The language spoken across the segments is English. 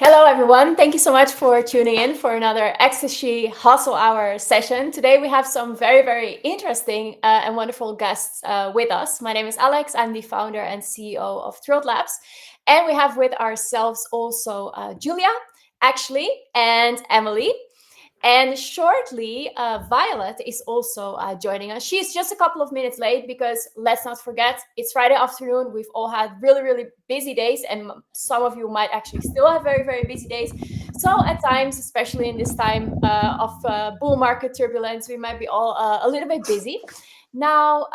Hello, everyone. Thank you so much for tuning in for another Ecstasy Hustle Hour session. Today, we have some very interesting and wonderful guests with us. My name is Alex. I'm the founder and CEO of Thrilled Labs. And we have with ourselves also Julia, Ashley, and Emily. And shortly, Violet is also joining us. She's just a couple of minutes late because let's not forget, it's Friday afternoon. We've all had really busy days, and some of you might actually still have very busy days. So at times, especially in this time of bull market turbulence, we might be all a little bit busy. Now,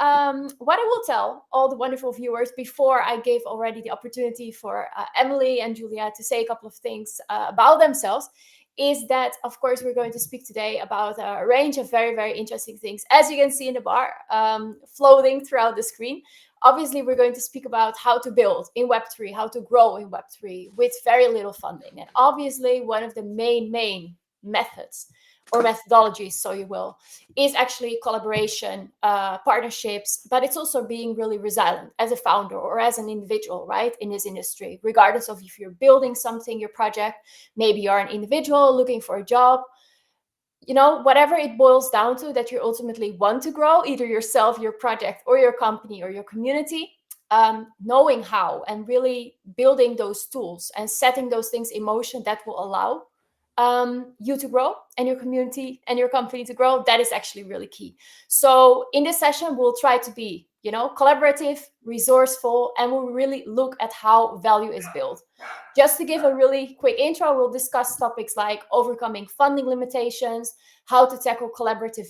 what I will tell all the wonderful viewers before I gave already the opportunity for Emily and Julia to say a couple of things about themselves is that, of course, we're going to speak today about a range of very interesting things. As you can see in the bar, floating throughout the screen. Obviously, we're going to speak about how to build in Web3, how to grow in Web3 with very little funding. And obviously, one of the main methods or methodologies, so you will, is actually collaboration, partnerships, but it's also being really resilient as a founder or as an individual, right, in this industry, regardless of if you're building something, your project, maybe you're an individual looking for a job, whatever it boils down to, that you ultimately want to grow, either yourself, your project, or your company, or your community, knowing how and really building those tools and setting those things in motion that will allow you to grow and your community and your company to grow, that is actually really key. So in this session, we'll try to be, collaborative, resourceful, and we'll really look at how value is built. Just to give a really quick intro, we'll discuss topics like overcoming funding limitations, how to tackle collaborative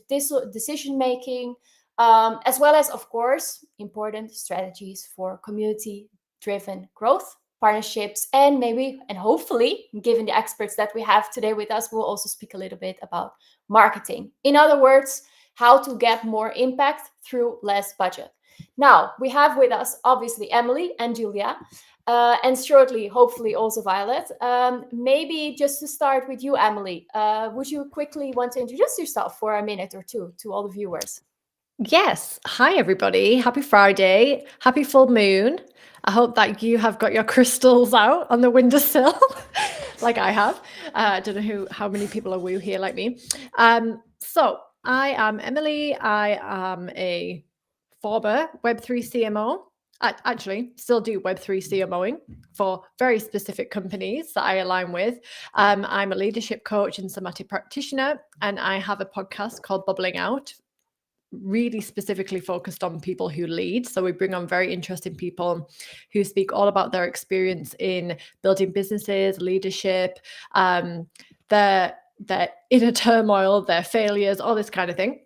decision-making, as well as, of course, important strategies for community-driven growth, partnerships, and maybe, and hopefully, given the experts that we have today with us, we'll also speak a little bit about marketing. In other words, how to get more impact through less budget. Now, we have with us, obviously, Emily and Julia, and shortly, hopefully, also Violet. Maybe just to start with you, Emily, would you quickly want to introduce yourself for a minute or two to all the viewers? Yes. Hi, everybody. Happy Friday. Happy full moon. I hope that you have got your crystals out on the windowsill like I have. I don't know how many people are woo here like me. So I am Emily. I am a former Web3 CMO. I actually still do Web3 CMOing for very specific companies that I align with. I'm a leadership coach and somatic practitioner, and I have a podcast called Bubbling Out, really specifically focused on people who lead. So we bring on very interesting people who speak all about their experience in building businesses, leadership, their inner turmoil, their failures, all this kind of thing.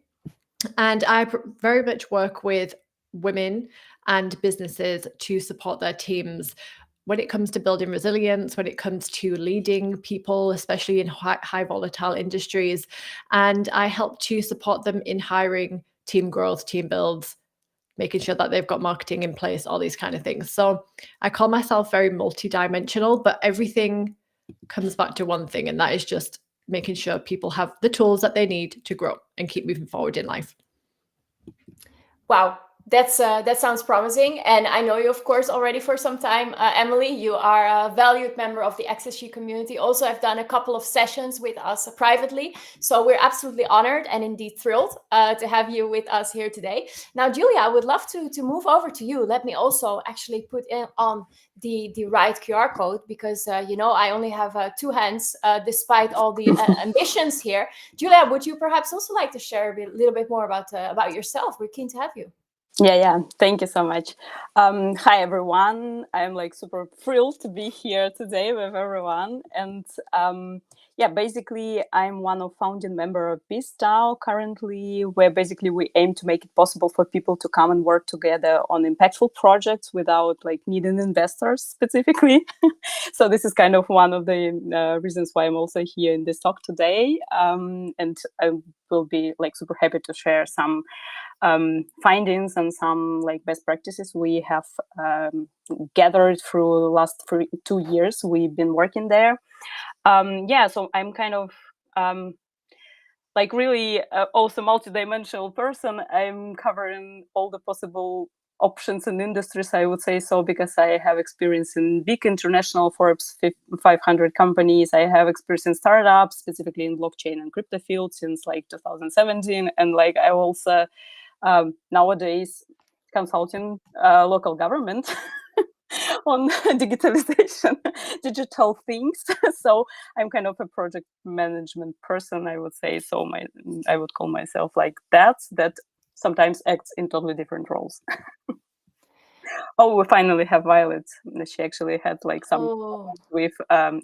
And I very much work with women and businesses to support their teams when it comes to building resilience, when it comes to leading people, especially in high volatile industries. And I help to support them in hiring, team growth, team builds, making sure that they've got marketing in place, all these kind of things. So I call myself very multidimensional, but everything comes back to one thing, and that is just making sure people have the tools that they need to grow and keep moving forward in life. Wow. That sounds promising, and I know you, of course, already for some time. Emily, you are a valued member of the XSG community. Also, have done a couple of sessions with us privately, so we're absolutely honored and indeed thrilled to have you with us here today. Now, Julia, I would love to move over to you. Let me also actually put on the right QR code because I only have two hands despite all the ambitions here. Julia, would you perhaps also like to share a little bit more about yourself? We're keen to have you. Yeah. Thank you so much. Hi, everyone. I'm super thrilled to be here today with everyone. And basically, I'm one of founding member of BizDAO currently, where basically we aim to make it possible for people to come and work together on impactful projects without needing investors specifically. So this is kind of one of the reasons why I'm also here in this talk today. And I will be super happy to share some findings and some best practices we have gathered through the last 2 years we've been working there. So I'm kind of really also multidimensional person. I'm covering all the possible options and industries, I would say so, because I have experience in big international Forbes 500 companies. I have experience in startups, specifically in blockchain and crypto field since like 2017. And like I also nowadays consulting local government on digitalization, digital things. So I'm kind of a project management person, I would say. So I would call myself like that sometimes acts in totally different roles. Oh, we finally have Violet. She actually had like some problems with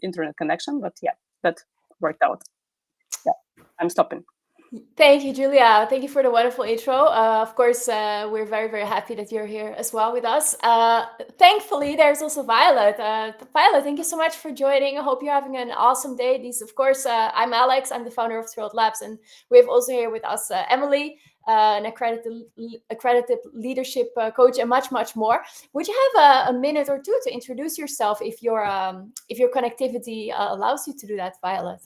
internet connection, but yeah, that worked out. Yeah, I'm stopping. Thank you, Julia. Thank you for the wonderful intro. Of course, we're very, very happy that you're here as well with us. Thankfully, there's also Violet. Violet, thank you so much for joining. I hope you're having an awesome day. Of course, I'm Alex. I'm the founder of Thrilled Labs, and we have also here with us Emily, an accredited leadership coach, and much, much more. Would you have a minute or two to introduce yourself if your connectivity allows you to do that, Violet?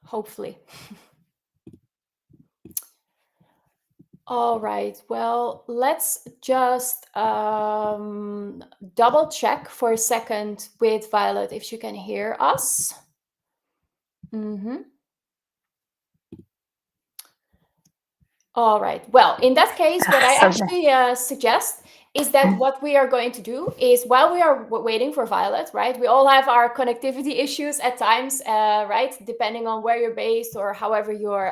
Hopefully. All right. Well, let's just double check for a second with Violet if she can hear us. All right. Well, in that case, what I actually suggest is that what we are going to do is, while we are waiting for Violet, right? We all have our connectivity issues at times, right? Depending on where you're based or however your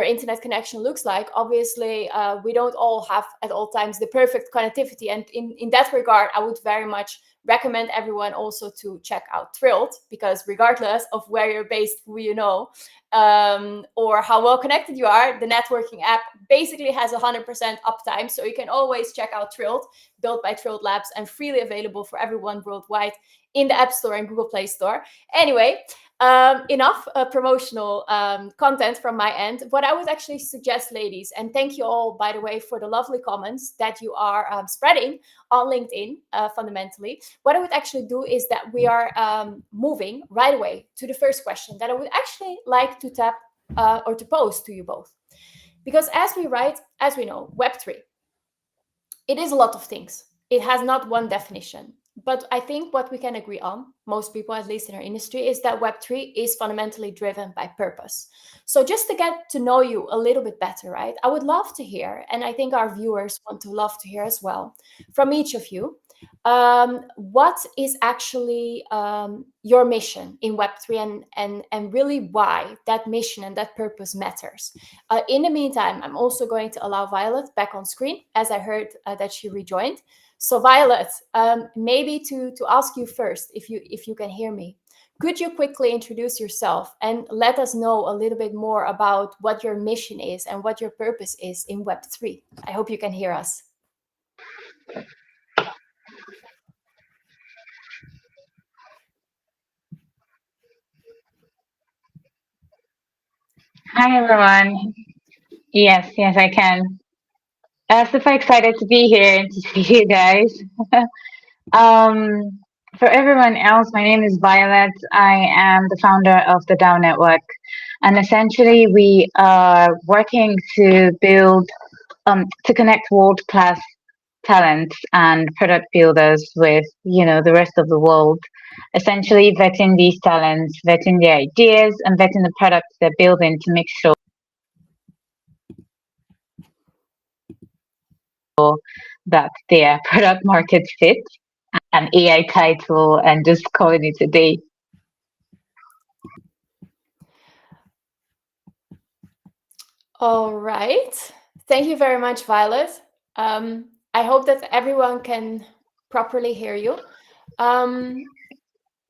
internet connection looks like. Obviously, we don't all have at all times the perfect connectivity. And in that regard, I would very much recommend everyone also to check out Thrilled, because regardless of where you're based, who you know, or how well connected you are, the networking app basically has 100% uptime. So you can always check out Thrilled, built by Thrilled Labs and freely available for everyone worldwide in the App Store and Google Play Store. Anyway, enough promotional content from my end. What I would actually suggest, ladies, and thank you all, by the way, for the lovely comments that you are spreading on LinkedIn, fundamentally. What I would actually do is that we are moving right away to the first question that I would actually like to tap or to pose to you both. Because as we know, Web3, it is a lot of things. It has not one definition. But I think what we can agree on, most people, at least in our industry, is that Web3 is fundamentally driven by purpose. So just to get to know you a little bit better, right? I would love to hear, and I think our viewers want to love to hear as well, from each of you, what is actually your mission in Web3 and really why that mission and that purpose matters. In the meantime, I'm also going to allow Violet back on screen, as I heard that she rejoined. So Violet, maybe to ask you first, if you can hear me, could you quickly introduce yourself and let us know a little bit more about what your mission is and what your purpose is in Web3? I hope you can hear us. Hi, everyone. Yes, I can. Super excited to be here and to see you guys. For everyone else, my name is Violet. I am the founder of the DAO Network. And essentially, we are working to build, to connect world-class talents and product builders with, the rest of the world. Essentially, vetting these talents, vetting their ideas, and vetting the products they're building to make sure that their product market fit, an AI title, and just calling it a day. All right. Thank you very much, Violet. I hope that everyone can properly hear you.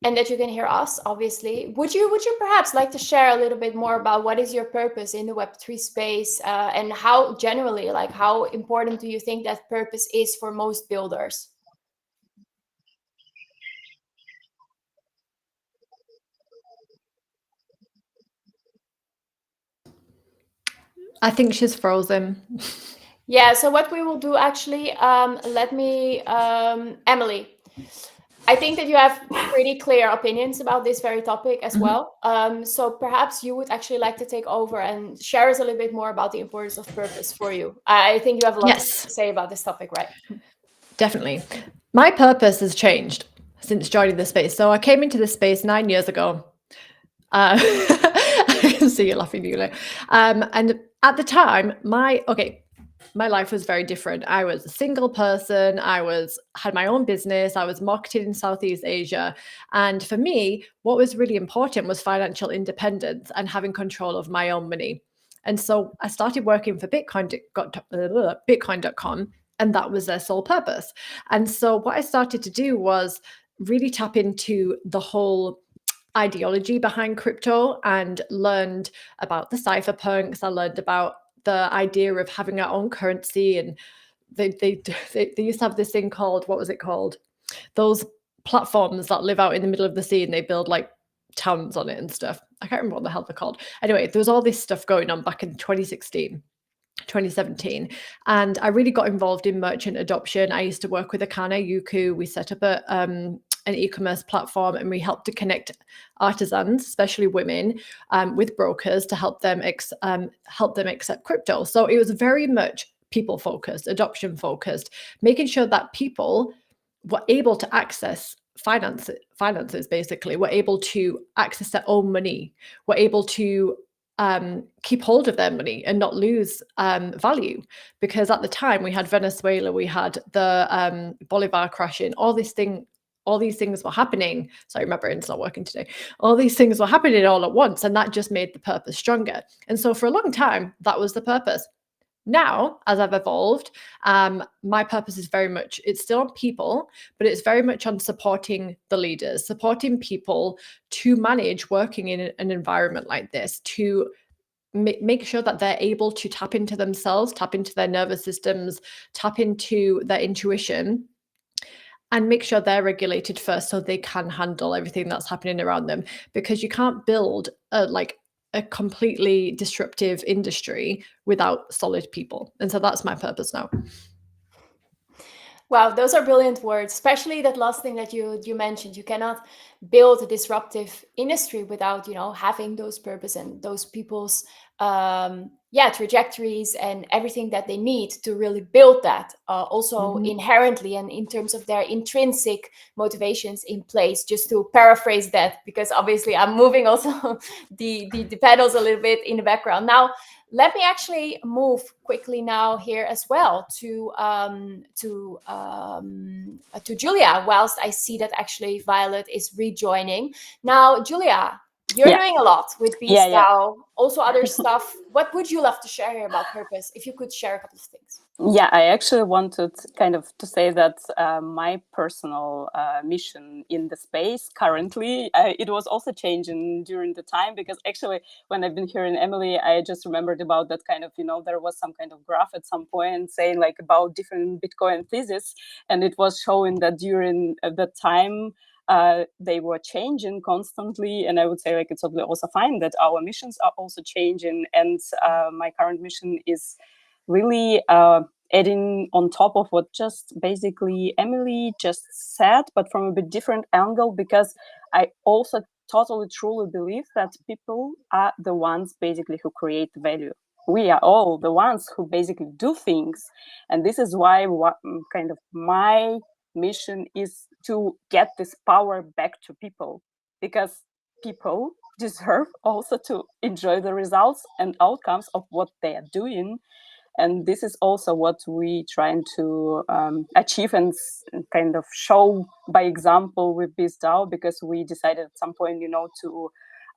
And that you can hear us, obviously. Would you perhaps like to share a little bit more about what is your purpose in the Web3 space, and how generally, like, how important do you think that purpose is for most builders? I think she's frozen. Yeah, so what we will do actually, let me, Emily, I think that you have pretty clear opinions about this very topic as well. So perhaps you would actually like to take over and share us a little bit more about the importance of purpose for you. I think you have a lot to say about this topic, right? Definitely. My purpose has changed since joining the space. So I came into this space 9 years ago. I can see you laughing, Julia. And at the time, my life was very different. I was a single person. Had my own business. I was marketing in Southeast Asia. And for me, what was really important was financial independence and having control of my own money. And so I started working for Bitcoin.com, and that was their sole purpose. And so what I started to do was really tap into the whole ideology behind crypto and learned about the cypherpunks. I learned about the idea of having our own currency, and they used to have this thing called, what was it called? Those platforms that live out in the middle of the sea and they build like towns on it and stuff. I can't remember what the hell they're called. Anyway, there was all this stuff going on back in 2016. 2017, and I really got involved in merchant adoption. I used to work with Akane Yuku. We set up an e-commerce platform, and we helped to connect artisans, especially women, with brokers to help them accept crypto. So it was very much people focused, adoption focused, making sure that people were able to access finances, basically, were able to access their own money, were able to keep hold of their money and not lose value. Because at the time we had Venezuela, we had the Bolivar crashing, all these things were happening. Sorry, my brain's not working today. All these things were happening all at once, and that just made the purpose stronger. And so for a long time, that was the purpose. Now, as I've evolved, my purpose is very much, it's still on people, but it's very much on supporting the leaders, supporting people to manage working in an environment like this, to make sure that they're able to tap into themselves, tap into their nervous systems, tap into their intuition, and make sure they're regulated first so they can handle everything that's happening around them. Because you can't build a completely disruptive industry without solid people. And so that's my purpose now. Wow, those are brilliant words, especially that last thing that you mentioned. You cannot build a disruptive industry without, having those purpose and those people's trajectories and everything that they need to really build that also inherently and in terms of their intrinsic motivations in place. Just to paraphrase that, because obviously I'm moving also the pedals a little bit in the background. Now, let me actually move quickly now here as well to Julia, whilst I see that actually Violet is rejoining. Now, Julia, you're doing a lot with BeStyle, also other stuff. What would you love to share here about purpose? If you could share a couple of things. Yeah, I actually wanted kind of to say that my personal mission in the space currently, it was also changing during the time, because actually when I've been hearing Emily, I just remembered about that kind of, there was some kind of graph at some point saying like about different Bitcoin thesis, and it was showing that during the time they were changing constantly. And I would say like it's also fine that our missions are also changing, and my current mission is really adding on top of what just basically Emily just said, but from a bit different angle, because I also totally truly believe that people are the ones basically who create value. We are all the ones who basically do things. And this is why kind of my mission is to get this power back to people, because people deserve also to enjoy the results and outcomes of what they are doing. And this is also what we trying to achieve and kind of show by example with BeStyle, because we decided at some point, to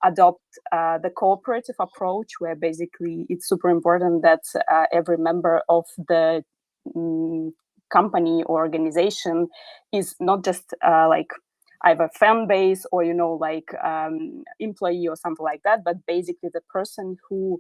adopt the cooperative approach, where basically it's super important that every member of the company or organization is not just like either fan base or, employee or something like that, but basically the person who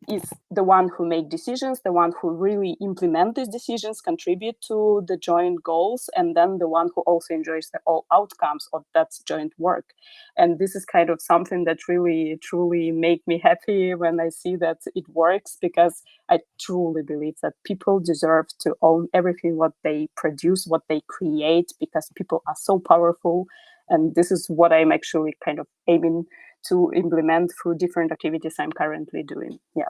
is the one who make decisions, the one who really implement these decisions, contribute to the joint goals, and then the one who also enjoys the all outcomes of that joint work. And this is kind of something that really, truly make me happy when I see that it works, because I truly believe that people deserve to own everything what they produce, what they create, because people are so powerful. And this is what I'm actually kind of aiming to implement through different activities I'm currently doing. Yeah.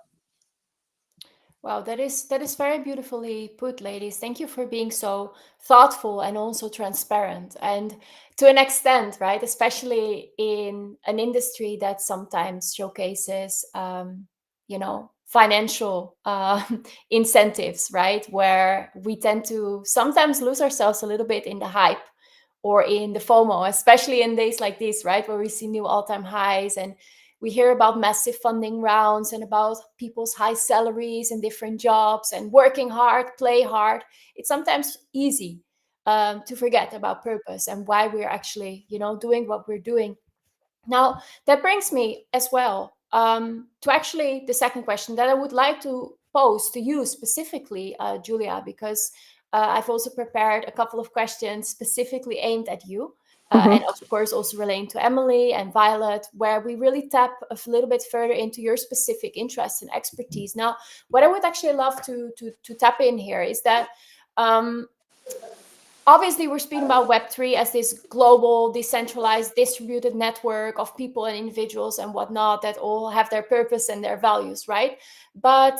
Wow, that is very beautifully put, ladies. Thank you for being so thoughtful and also transparent. And to an extent, right, especially in an industry that sometimes showcases, financial incentives, right, where we tend to sometimes lose ourselves a little bit in the hype or in the FOMO, especially in days like this, right, where we see new all-time highs and we hear about massive funding rounds and about people's high salaries and different jobs and working hard, play hard. It's sometimes easy to forget about purpose and why we're actually, doing what we're doing. Now, that brings me as well to actually the second question that I would like to pose to you specifically, Julia, because I've also prepared a couple of questions specifically aimed at you. And of course, also relating to Emily and Violet, where we really tap a little bit further into your specific interests and expertise. Now, what I would actually love to tap in here is that obviously we're speaking about Web3 as this global, decentralized, distributed network of people and individuals and whatnot that all have their purpose and their values, right? But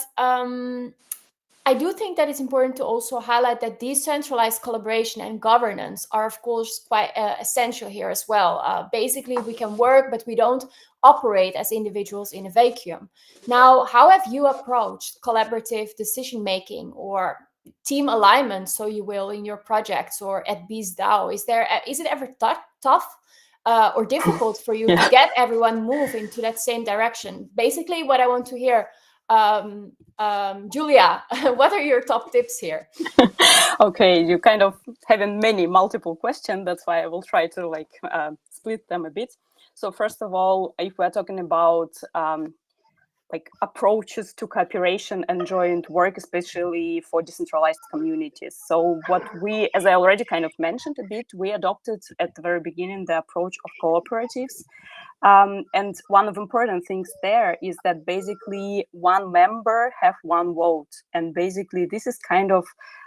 I do think that it's important to also highlight that decentralized collaboration and governance are, of course, quite essential here as well. Basically, we can work, but we don't operate as individuals in a vacuum. Now, how have you approached collaborative decision-making or team alignment, so you will, in your projects or at BeesDAO? Is it ever tough or difficult for you to get everyone move into that same direction? Basically, what I want to hear, Julia, what are your top tips here? Okay, you kind of having multiple questions. That's why I will try to split them a bit. So first of all, if we're talking about approaches to cooperation and joint work, especially for decentralized communities. So what we, as I already kind of mentioned a bit, we adopted at the very beginning the approach of cooperatives. And one of the important things there is that basically one member have one vote. And basically this is kind of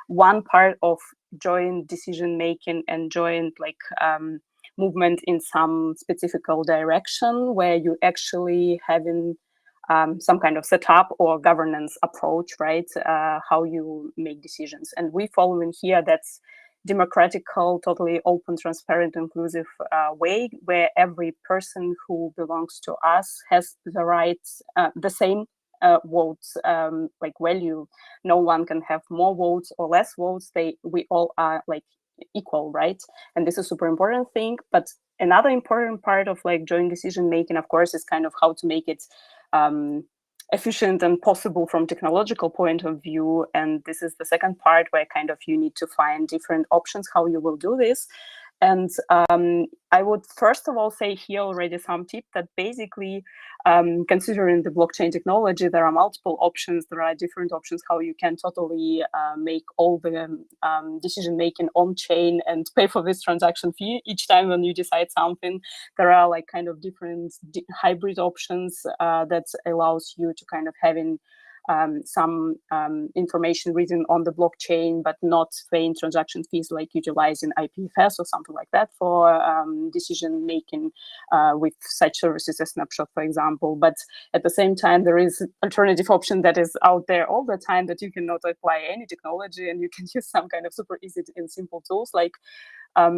one part of joint decision making and joint movement in some specific direction, where you actually having some kind of setup or governance approach, right? How you make decisions. And we follow in here that's democratical, totally open, transparent, inclusive way, where every person who belongs to us has the rights, the same votes, value. No one can have more votes or less votes. We all are equal, right? And this is a super important thing. But another important part of joint decision making, of course, is kind of how to make it efficient and possible from technological point of view. And this is the second part where kind of you need to find different options how you will do this. And I would first of all say here already some tip that basically, considering the blockchain technology, there are multiple options. There are different options how you can totally make all the decision making on chain and pay for this transaction fee each time when you decide something. There are kind of different hybrid options that allows you to kind of having some information written on the blockchain, but not paying transaction fees, like utilizing IPFS or something like that for decision making with such services as Snapshot, for example. But at the same time, there is alternative option that is out there all the time that you cannot apply any technology, and you can use some kind of super easy and simple tools like I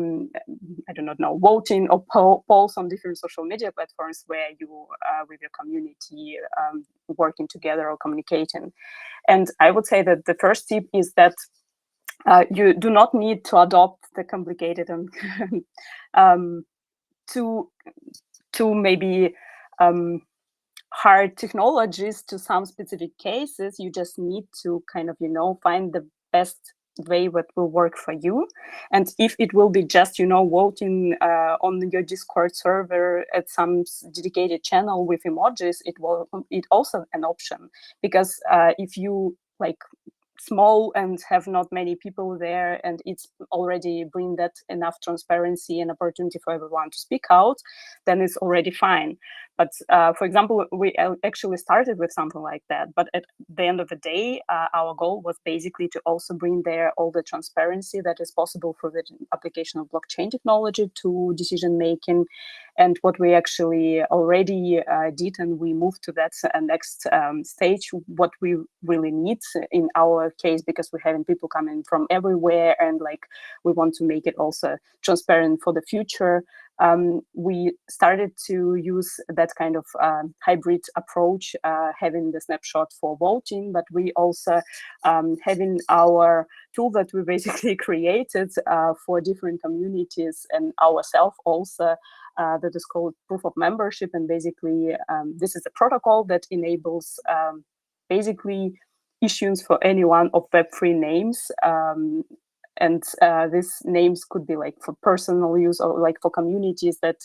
do not know, voting or polls on different social media platforms where you with your community working together or communicating. And I would say that the first tip is that you do not need to adopt the complicated and to maybe hard technologies to some specific cases. You just need to kind of, find the best way that will work for you. And if it will be just, voting on your Discord server at some dedicated channel with emojis, it also an option. Because if you small and have not many people there, and it's already bring that enough transparency and opportunity for everyone to speak out, then it's already fine. But for example, we actually started with something like that, but at the end of the day, our goal was basically to also bring there all the transparency that is possible for the application of blockchain technology to decision making. And what we actually already did, and we moved to that next stage, what we really need in our case, because we're having people coming from everywhere, and we want to make it also transparent for the future. We started to use that kind of hybrid approach, having the snapshot for voting, but we also having our tool that we basically created for different communities and ourselves also, that is called proof of membership. And basically, this is a protocol that enables basically issuance for anyone of Web3 names. And these names could be for personal use, or for communities that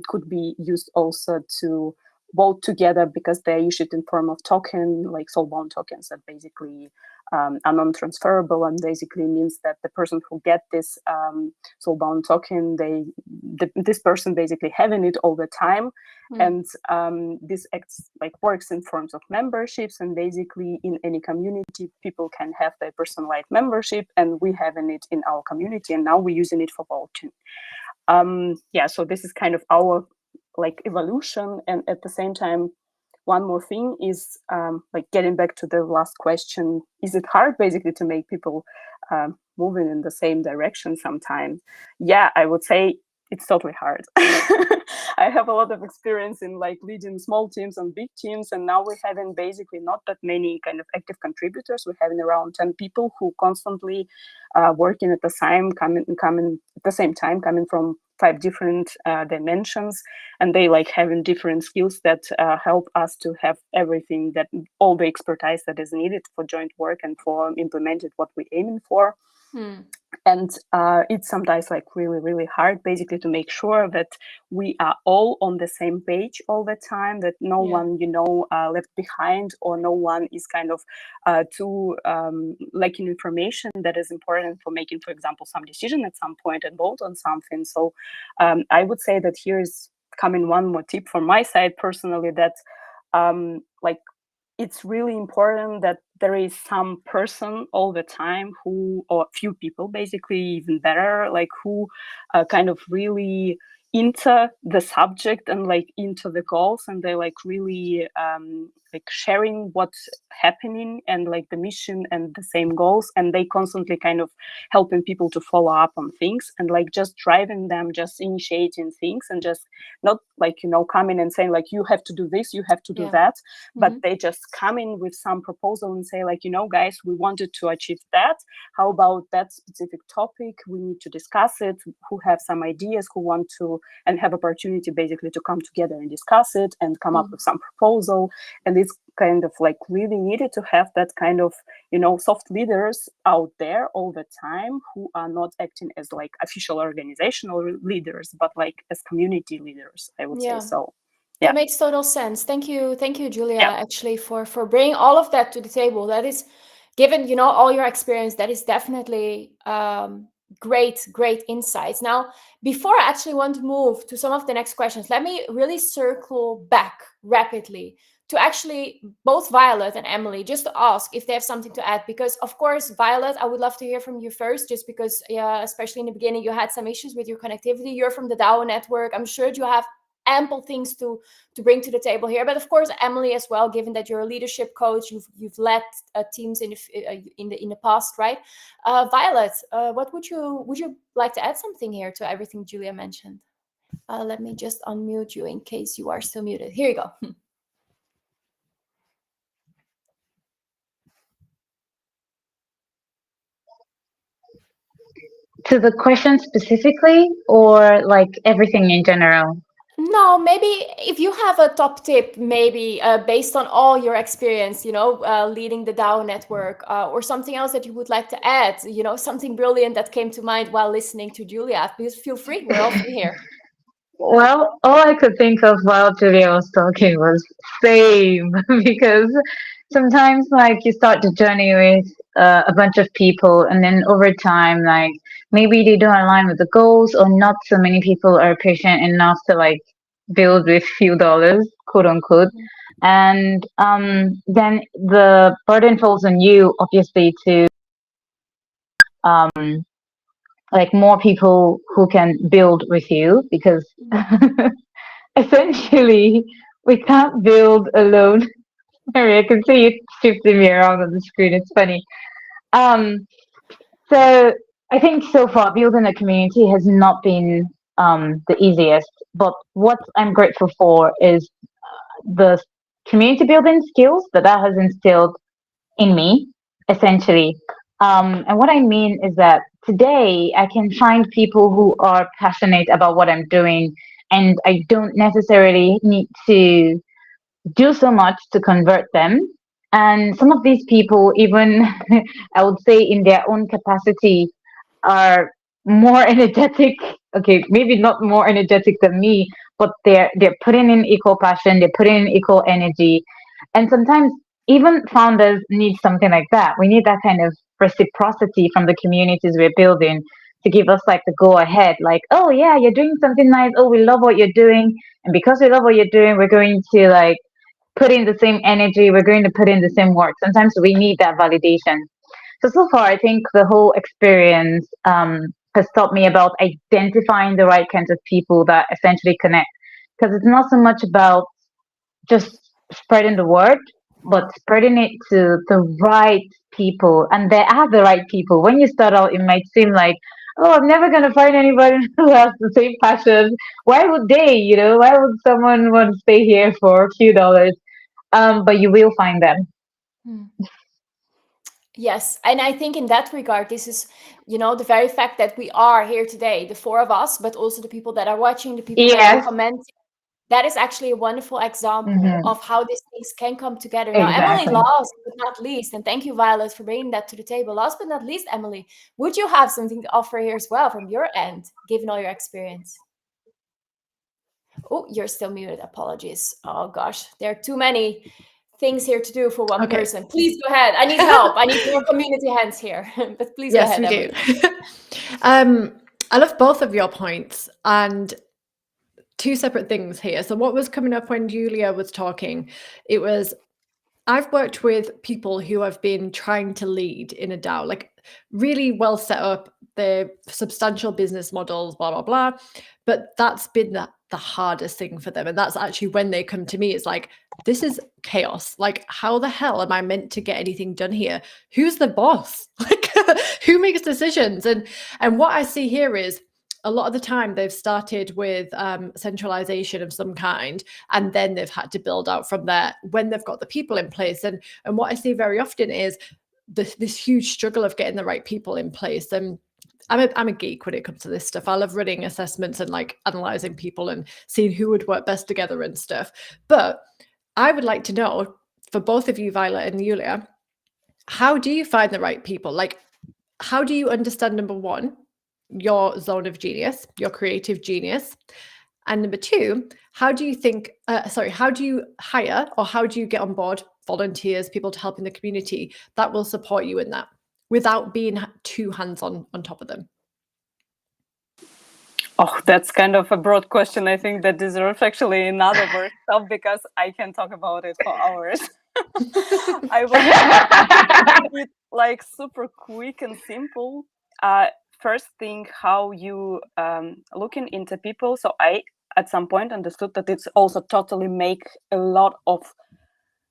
could be used also to vote together, because they're issued in form of token, like soulbound tokens that basically are non-transferable, and basically means that the person who get this soulbound token, this person basically having it all the time. And this acts works in forms of memberships, and basically in any community people can have their personalized membership, and we having it in our community, and now we're using it for voting. So this is kind of our evolution. And at the same time, one more thing is getting back to the last question, is it hard basically to make people moving in the same direction sometimes? Yeah, I would say it's totally hard. I have a lot of experience in leading small teams and big teams, and now we're having basically not that many kind of active contributors. We're having around 10 people who constantly working at the same time, coming from 5 different dimensions, and they having different skills that help us to have everything, that all the expertise that is needed for joint work and for implementing what we're aiming for. And it's sometimes really, really hard basically to make sure that we are all on the same page all the time, that no one, left behind, or no one is kind of too lacking information that is important for making, for example, some decision at some point and vote on something. So I would say that here is coming one more tip from my side personally, that it's really important that there is some person all the time who, or a few people basically, even better, who kind of really into the subject and into the goals, and they really sharing what's happening and the mission and the same goals, and they constantly kind of helping people to follow up on things, and just driving them, just initiating things, and just not coming and saying you have to do this, you have to do that, but they just come in with some proposal and say guys, we wanted to achieve that, how about that specific topic, we need to discuss it, who have some ideas, who want to and have opportunity basically to come together and discuss it and come up with some proposal. And it's kind of really needed to have that kind of soft leaders out there all the time, who are not acting as official organizational leaders, but as community leaders, I would say. So that makes total sense. Thank you, Julia, actually for bringing all of that to the table. That is, given all your experience, that is definitely great insights. Now, before I actually want to move to some of the next questions, let me really circle back rapidly to actually both Violet and Emily, just to ask if they have something to add. Because of course, Violet, I would love to hear from you first, just because especially in the beginning you had some issues with your connectivity. You're from the DAO network. I'm sure you have ample things to bring to the table here. But of course, Emily as well, given that you're a leadership coach, you've led teams in the past, right? Violet, what would you like to add something here to everything Julia mentioned? Let me just unmute you in case you are still muted. Here you go. To the question specifically, or everything in general? No, maybe if you have a top tip, maybe based on all your experience, leading the DAO network, or something else that you would like to add, something brilliant that came to mind while listening to Julia, please feel free. We're often here. Well, all I could think of while Julia was talking was same, because sometimes like you start the journey with a bunch of people, and then over time, like maybe they don't align with the goals, or not so many people are patient enough to like build with few dollars, quote unquote. And then the burden falls on you, obviously, to um, like more people who can build with you, because essentially we can't build alone. Sorry, I can see you shifting me around on the screen. It's funny. Um, so I think so far building a community has not been the easiest. But what I'm grateful for is the community building skills that has instilled in me, essentially. And what I mean is that today I can find people who are passionate about what I'm doing, and I don't necessarily need to do so much to convert them. And some of these people, even I would say in their own capacity, are more energetic. Okay, maybe not more energetic than me, but they're putting in equal passion, they're putting in equal energy. And sometimes even founders need something like that. We need that kind of reciprocity from the communities we're building to give us like the go ahead, like, oh yeah, you're doing something nice. Oh, we love what you're doing. And because we love what you're doing, we're going to like put in the same energy, we're going to put in the same work. Sometimes we need that validation. So far, I think the whole experience has taught me about identifying the right kinds of people that essentially connect. Because it's not so much about just spreading the word, but spreading it to the right people. And they are the right people. When you start out, it might seem like, oh, I'm never going to find anybody who has the same passion. Why would they, why would someone want to stay here for a few dollars? But you will find them. Yes, and I think in that regard, this is, the very fact that we are here today, the four of us, but also the people that are watching, the people that are Yes. commenting. That is actually a wonderful example of how these things can come together. Now, Emily, Exactly. last but not least, and thank you, Violet, for bringing that to the table. Last but not least, Emily, would you have something to offer here as well from your end, given all your experience? Oh, you're still muted. Apologies. Oh, gosh. There are too many things here to do for one person. Please go ahead. I need help. I need more community hands here. But please go ahead, Emily. I love both of your points, and two separate things here. So what was coming up when Julia was talking, it was, I've worked with people who have been trying to lead in a DAO, like really well set up, the substantial business models, blah, blah, blah. But that's been the hardest thing for them. And that's actually when they come to me, it's like, this is chaos. Like, how the hell am I meant to get anything done here? Who's the boss? Like, who makes decisions? And what I see here is, a lot of the time they've started with centralization of some kind, and then they've had to build out from there when they've got the people in place. And what I see very often is this huge struggle of getting the right people in place. And I'm a geek when it comes to this stuff. I love running assessments and like analyzing people and seeing who would work best together and stuff. But I would like to know, for both of you, Violet and Julia, how do you find the right people? Like, how do you understand, number one, your zone of genius, your creative genius? And number two, how do you how do you hire, or how do you get on board volunteers, people to help in the community that will support you in that without being too hands-on on top of them? Oh, that's kind of a broad question. I think that deserves actually another workshop, because I can talk about it for hours. I will keep it like super quick and simple. First thing, how you looking into people. So I at some point understood that it's also totally make a lot of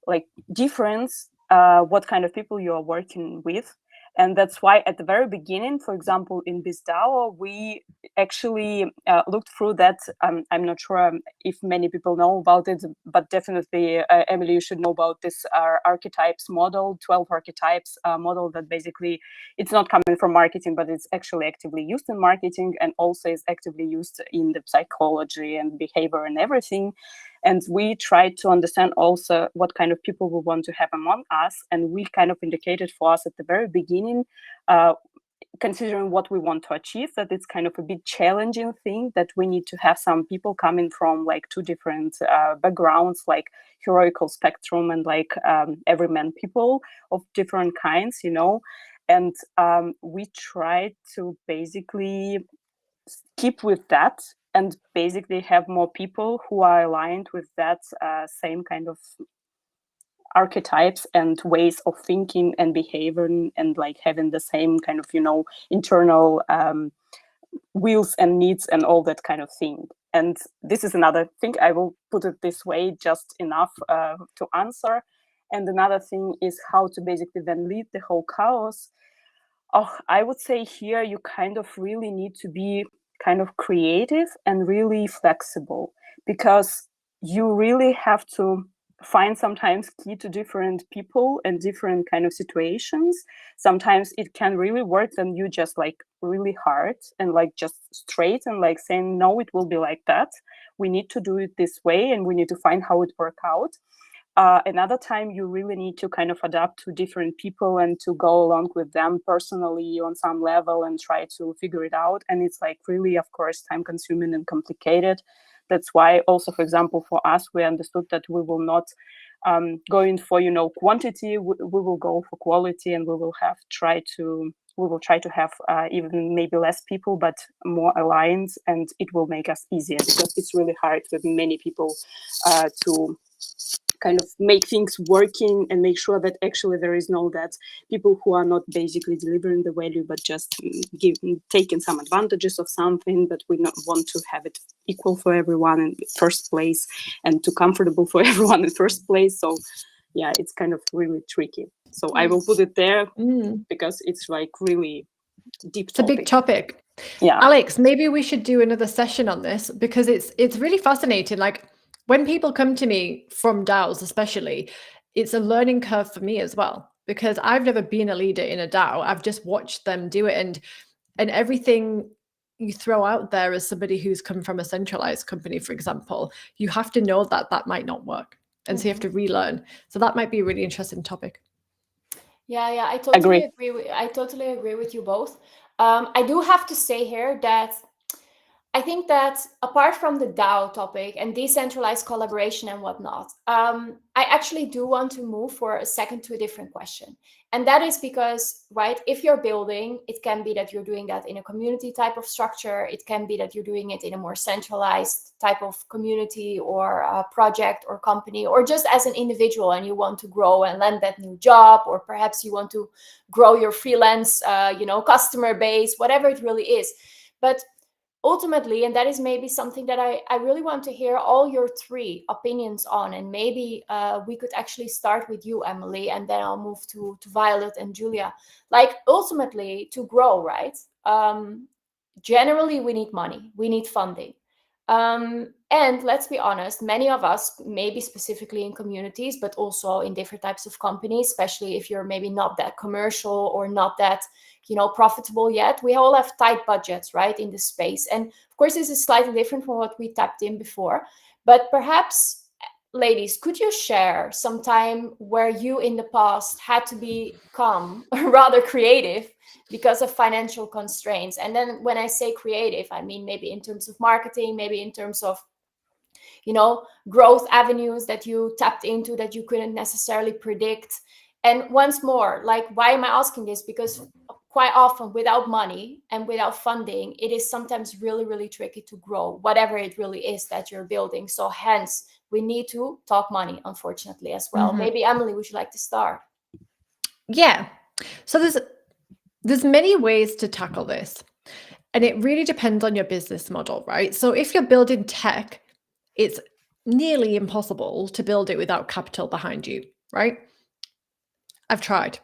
like difference what kind of people you are working with. And that's why at the very beginning, for example, in BizDAO, we actually looked through that. I'm not sure if many people know about it, but definitely, Emily, you should know about this archetypes model, 12 archetypes model that basically, it's not coming from marketing, but it's actually actively used in marketing and also is actively used in the psychology and behavior and everything. And we tried to understand also what kind of people we want to have among us. And we kind of indicated for us at the very beginning, considering what we want to achieve, that it's kind of a bit challenging thing, that we need to have some people coming from like two different backgrounds, like heroical spectrum and like everyman people of different kinds, you know. And we tried to basically keep with that and basically have more people who are aligned with that same kind of archetypes and ways of thinking and behaving, and like having the same kind of, you know, internal wills and needs and all that kind of thing. And this is another thing, I will put it this way, just enough to answer. And another thing is how to basically then lead the whole chaos. Oh, I would say here you kind of really need to be kind of creative and really flexible, because you really have to find sometimes key to different people and different kind of situations. Sometimes it can really work and you just like really hard and like just straight and like saying, no, it will be like that. We need to do it this way and we need to find how it work out. Another time you really need to kind of adapt to different people and to go along with them personally on some level and try to figure it out. And it's like really, of course, time consuming and complicated. That's why also, for example, for us, we understood that we will not go in for, you know, quantity. We will go for quality, and we will try to have even maybe less people, but more aligned, and it will make us easier, because it's really hard with many people to kind of make things working and make sure that actually there is no that people who are not basically delivering the value, but just taking some advantages of something, but we not want to have it equal for everyone in first place and too comfortable for everyone in first place. So yeah, it's kind of really tricky. So I will put it there because it's like really deep It's a big topic. Yeah. Alex, maybe we should do another session on this, because it's really fascinating. Like, when people come to me from DAOs, especially, it's a learning curve for me as well, because I've never been a leader in a DAO. I've just watched them do it. And everything you throw out there as somebody who's come from a centralized company, for example, you have to know that that might not work. And so you have to relearn. So that might be a really interesting topic. Yeah, I totally agree with you both. I do have to say here that I think that apart from the DAO topic and decentralized collaboration and whatnot, I actually do want to move for a second to a different question. And that is because, right, if you're building, it can be that you're doing that in a community type of structure. It can be that you're doing it in a more centralized type of community or project or company, or just as an individual and you want to grow and land that new job, or perhaps you want to grow your freelance, customer base, whatever it really is. But ultimately, and that is maybe something that I really want to hear all your three opinions on, and maybe we could actually start with you, Emily, and then I'll move to Violet and Julia. Like, ultimately, to grow, right? Generally, we need money, we need funding. And let's be honest, many of us, maybe specifically in communities, but also in different types of companies, especially if you're maybe not that commercial or not that profitable yet, we all have tight budgets, right, in this space. And of course, this is slightly different from what we tapped in before. But perhaps, ladies, could you share some time where you in the past had to become rather creative because of financial constraints? And then when I say creative, I mean maybe in terms of marketing, maybe in terms of growth avenues that you tapped into that you couldn't necessarily predict. And once more, like, why am I asking this? Because quite often, without money and without funding, it is sometimes really, really tricky to grow whatever it really is that you're building. So hence, we need to talk money, unfortunately, as well. Maybe Emily, would you like to start? Yeah. So there's many ways to tackle this, and it really depends on your business model, right? So if you're building tech, it's nearly impossible to build it without capital behind you, right? I've tried.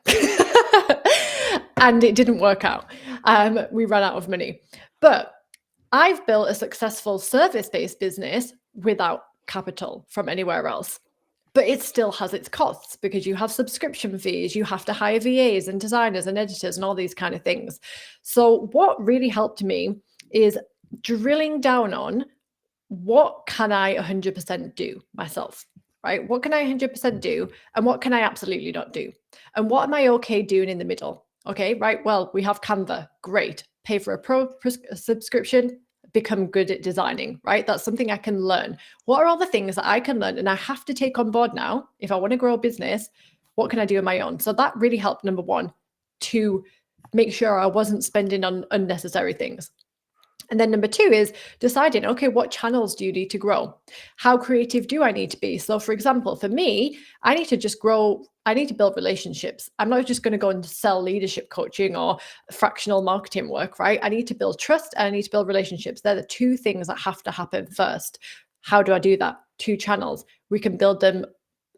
and it didn't work out. We ran out of money. But I've built a successful service-based business without capital from anywhere else. But it still has its costs because you have subscription fees, you have to hire VAs and designers and editors and all these kind of things. So what really helped me is drilling down on what can I 100% do myself, right? What can I 100% do and what can I absolutely not do? And what am I okay doing in the middle? Okay, right? Well, we have Canva, great. Pay for a pro subscription, become good at designing, right? That's something I can learn. What are all the things that I can learn and I have to take on board now if I want to grow a business? What can I do on my own? So that really helped, number one, to make sure I wasn't spending on unnecessary things. And then number two is deciding, okay, what channels do you need to grow? How creative do I need to be? So for example, for me, I need to just grow. I need to build relationships. I'm not just going to go and sell leadership coaching or fractional marketing work, right? I need to build trust and I need to build relationships. They're the two things that have to happen first. How do I do that? Two channels. We can build them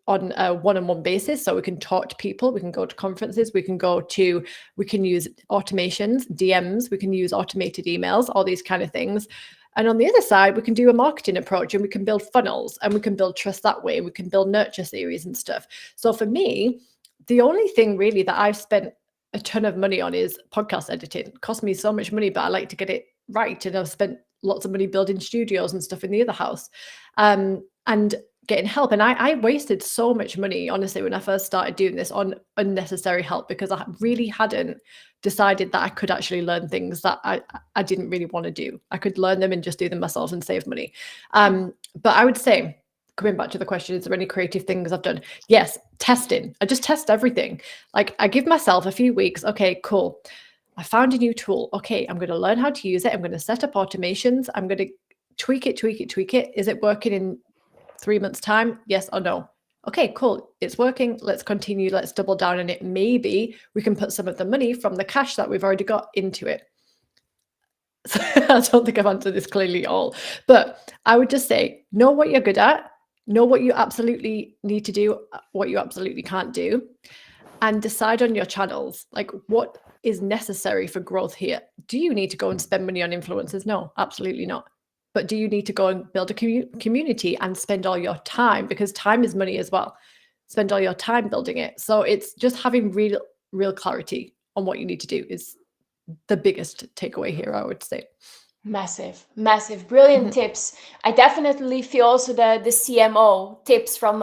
on a one-on-one basis. So we can talk to people, we can go to conferences, we can use automations, DMs, we can use automated emails, all these kind of things. And on the other side, we can do a marketing approach and we can build funnels and we can build trust that way. We can build nurture series and stuff. So for me, the only thing really that I've spent a ton of money on is podcast editing. It cost me so much money, but I like to get it right. And I've spent lots of money building studios and stuff in the other house. And getting help. And I wasted so much money, honestly, when I first started doing this on unnecessary help because I really hadn't decided that I could actually learn things that I didn't really want to do. I could learn them and just do them myself and save money. But I would say, coming back to the question, is there any creative things I've done? Yes, testing. I just test everything. Like I give myself a few weeks. Okay, cool. I found a new tool. Okay, I'm going to learn how to use it. I'm going to set up automations. I'm going to tweak it. Is it working in 3 months' time? Yes or no? Okay, cool. It's working. Let's continue. Let's double down on it. Maybe we can put some of the money from the cash that we've already got into it. So I don't think I've answered this clearly at all, but I would just say, know what you're good at, know what you absolutely need to do, what you absolutely can't do, and decide on your channels. Like what is necessary for growth here? Do you need to go and spend money on influencers? No, absolutely not. But do you need to go and build a community and spend all your time? Because time is money as well. Spend all your time building it. So it's just having real clarity on what you need to do is the biggest takeaway here, I would say. Massive, brilliant tips. I definitely feel also the CMO tips from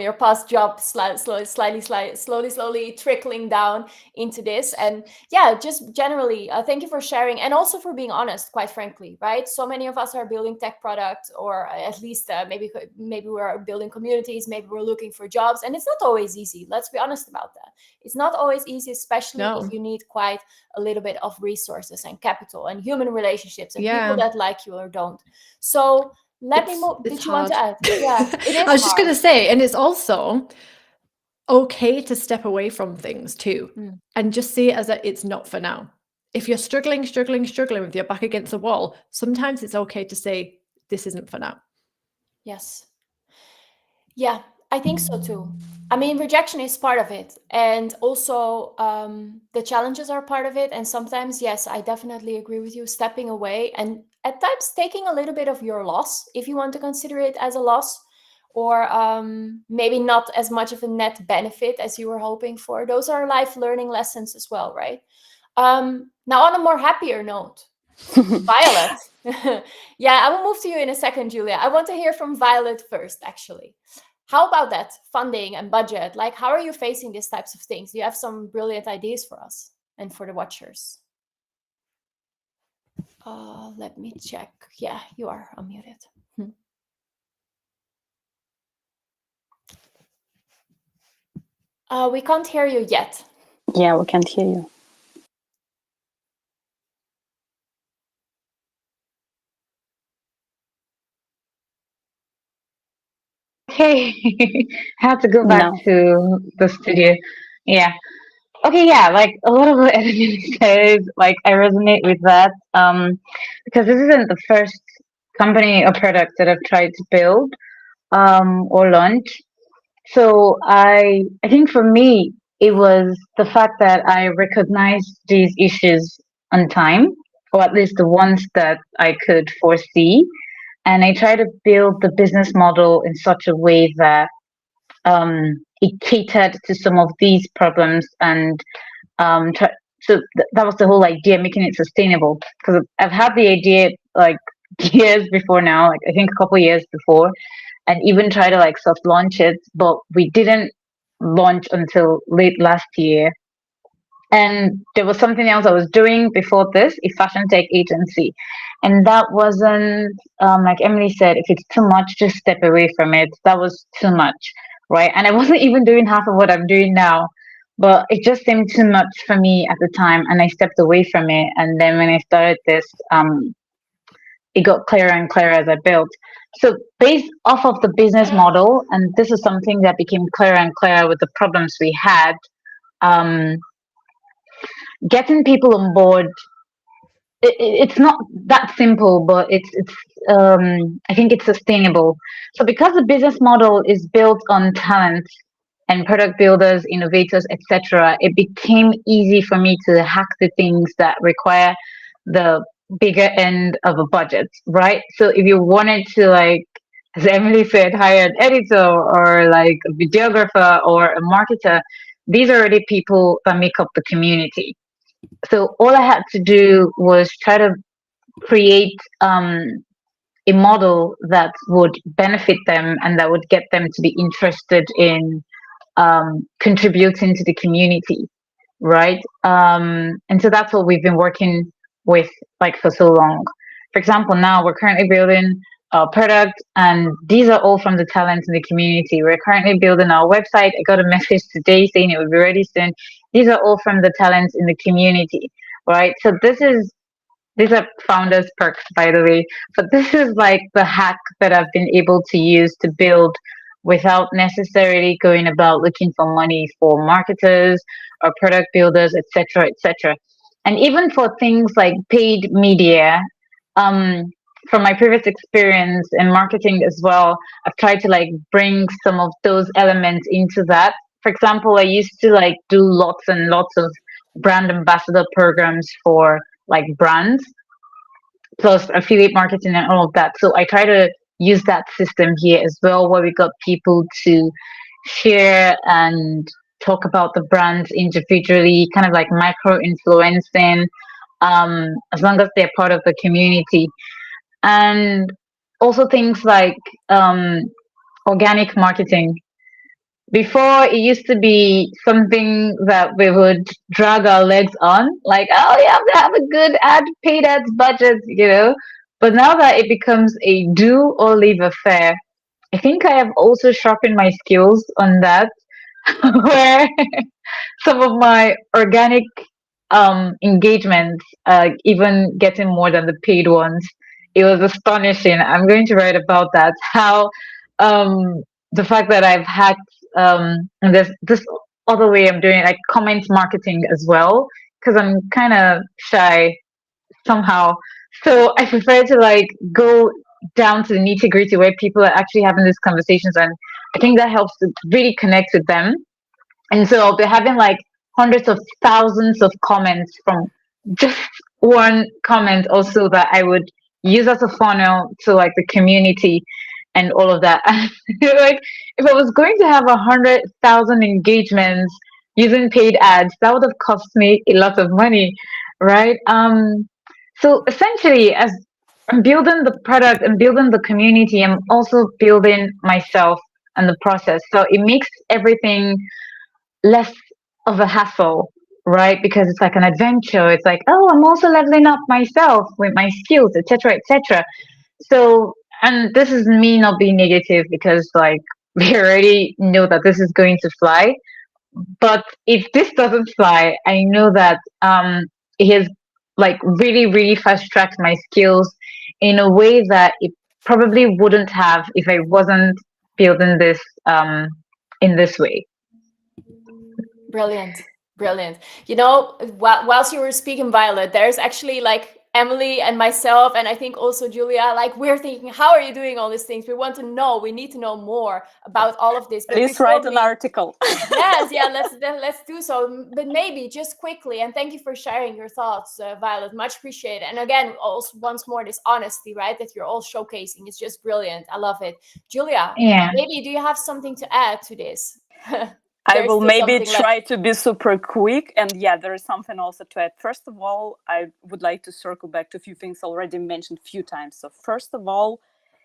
your past job slowly trickling down into this. And yeah, just generally, thank you for sharing and also for being honest. Quite frankly, right? So many of us are building tech products, or at least maybe we're building communities, maybe we're looking for jobs, and it's not always easy. Let's be honest about that. It's not always easy, especially if you need quite a little bit of resources and capital and human relationships and people that like you or don't. So let me move. Did you want to add? Yeah, it is. I was just going to say, and it's also okay to step away from things too, and just see it as it's not for now. If you're struggling with your back against the wall, sometimes it's okay to say this isn't for now. Yes. Yeah, I think so too. I mean, rejection is part of it. And also the challenges are part of it. And sometimes, yes, I definitely agree with you, stepping away and at times taking a little bit of your loss, if you want to consider it as a loss, or maybe not as much of a net benefit as you were hoping for. Those are life learning lessons as well, right? Now, on a more happier note, Violet. Yeah, I will move to you in a second, Julia. I want to hear from Violet first, actually. How about that funding and budget? Like, how are you facing these types of things? Do you have some brilliant ideas for us and for the watchers? Let me check. Yeah, you are unmuted. We can't hear you yet. Yeah, we can't hear you. Okay, I have to go back to the studio. Yeah. Okay, yeah, like a lot of what Evelyn says, like I resonate with that. Because this isn't the first company or product that I've tried to build or launch. So I think for me, it was the fact that I recognized these issues on time, or at least the ones that I could foresee. And I try to build the business model in such a way that it catered to some of these problems and try, that was the whole idea, making it sustainable. Because I've had the idea like years before now, like I think a couple years before, and even try to like soft launch it, but we didn't launch until late last year. And there was something else I was doing before this, a fashion tech agency. And that wasn't, like Emily said, if it's too much, just step away from it. That was too much, right? And I wasn't even doing half of what I'm doing now, but it just seemed too much for me at the time. And I stepped away from it. And then when I started this, it got clearer and clearer as I built. So based off of the business model, and this is something that became clearer and clearer with the problems we had, um, getting people on board, it's not that simple, but it's I think it's sustainable. So because the business model is built on talent and product builders, innovators, etc., it became easy for me to hack the things that require the bigger end of a budget, right? So if you wanted to, like, as Emily said, hire an editor or like a videographer or a marketer, these are already people that make up the community. So all I had to do was try to create a model that would benefit them and that would get them to be interested in contributing to the community, right? And so that's what we've been working with like for so long. For example, now we're currently building our product, and these are all from the talents in the community. We're currently building our website. I got a message today saying it will be ready soon. These are all from the talents in the community, right? So these are founders perks, by the way, but this is like the hack that I've been able to use to build without necessarily going about looking for money for marketers or product builders, etc., etc. And even for things like paid media, um, from my previous experience in marketing as well, I've tried to like bring some of those elements into that. For example, I used to like do lots and lots of brand ambassador programs for like brands, plus affiliate marketing and all of that. So I try to use that system here as well, where we got people to share and talk about the brands individually, kind of like micro influencing, as long as they're part of the community. And also things like organic marketing. Before, it used to be something that we would drag our legs on, like, oh, you have to have a good paid ads budget, you know. But now that it becomes a do or leave affair, I think I have also sharpened my skills on that, where some of my organic engagements, even getting more than the paid ones. It was astonishing. I'm going to write about that. How the fact that I've hacked, and there's this other way I'm doing it, like comment marketing as well, because I'm kind of shy somehow. So I prefer to like go down to the nitty gritty where people are actually having these conversations, and I think that helps to really connect with them. And so I'll be having like hundreds of thousands of comments from just one comment also that I would use as a funnel to like the community and all of that. Like if I was going to have 100,000 engagements using paid ads, that would have cost me a lot of money, right? So essentially, as I'm building the product and building the community, I'm also building myself and the process. So it makes everything less of a hassle, right? Because it's like an adventure. It's like, oh, I'm also leveling up myself with my skills, etc., etc. So, and this is me not being negative because like we already know that this is going to fly. But if this doesn't fly, I know that it has like really, really fast tracked my skills in a way that it probably wouldn't have if I wasn't building this in this way. Brilliant. Brilliant. You know, whilst you were speaking, Violet, there's actually like Emily and myself, and I think also Julia, like we're thinking, how are you doing all these things? We want to know. We need to know more about all of this. But Please write an article. Yes, yeah, let's do so. But maybe just quickly, and thank you for sharing your thoughts, Violet. Much appreciated. And again, also once more, this honesty, right, that you're all showcasing is just brilliant. I love it. Julia, maybe do you have something to add to this? I will maybe try to be super quick. And yeah, there is something also to add. First of all, I would like to circle back to a few things already mentioned a few times. So first of all,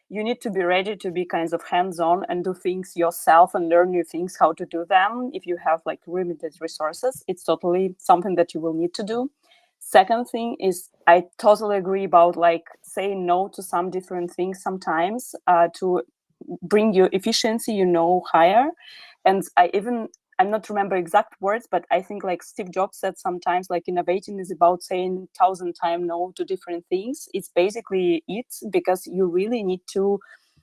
you need to be ready to be kind of hands-on and do things yourself and learn new things, how to do them. If you have like limited resources, it's totally something that you will need to do. Second thing is, I totally agree about like saying no to some different things sometimes to bring your efficiency, higher. And I'm not remember exact words, but I think like Steve Jobs said sometimes like innovating is about saying 1,000 times no to different things. It's basically it, because you really need to,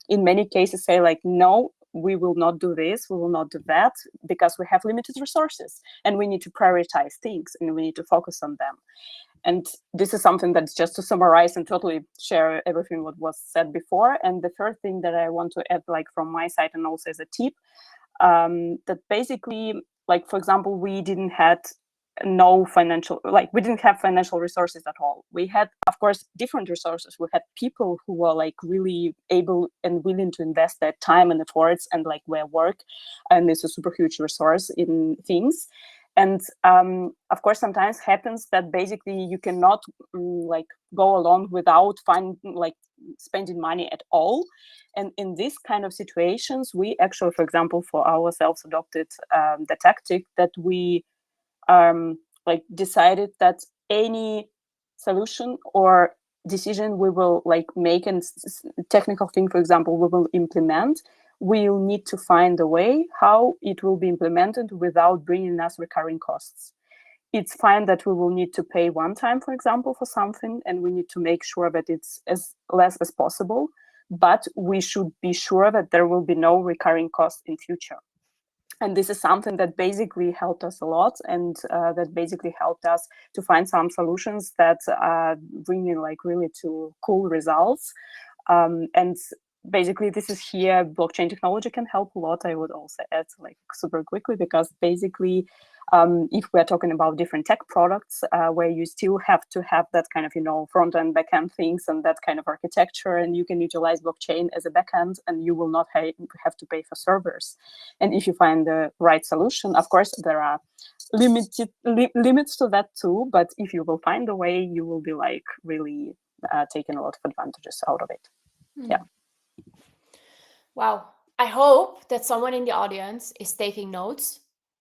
in many cases, say like, no, we will not do this, we will not do that, because we have limited resources and we need to prioritize things and we need to focus on them. And this is something that's just to summarize and totally share everything what was said before. And the third thing that I want to add, like from my side and also as a tip, that basically, like, for example, we didn't have financial resources at all. We had, of course, different resources. We had people who were like really able and willing to invest their time and efforts and like their work. And it's a super huge resource in things. And of course, sometimes happens that basically you cannot like go along without spending money at all. And in this kind of situations, we actually, for example, for ourselves adopted the tactic that we decided that any solution or decision we will make, and technical thing, for example, we will implement, we'll need to find a way how it will be implemented without bringing us recurring costs. It's fine that we will need to pay one time, for example, for something, and we need to make sure that it's as less as possible, but we should be sure that there will be no recurring costs in future. And this is something that basically helped us a lot, and that basically helped us to find some solutions that are bringing really to cool results. And basically, this is here, blockchain technology can help a lot. I would also add super quickly, because basically, if we're talking about different tech products where you still have to have that kind of, front end, back end things and that kind of architecture, and you can utilize blockchain as a back end, and you will not have to pay for servers. And if you find the right solution, of course, there are limits to that too. But if you will find a way, you will be really taking a lot of advantages out of it. Yeah. Wow. I hope that someone in the audience is taking notes,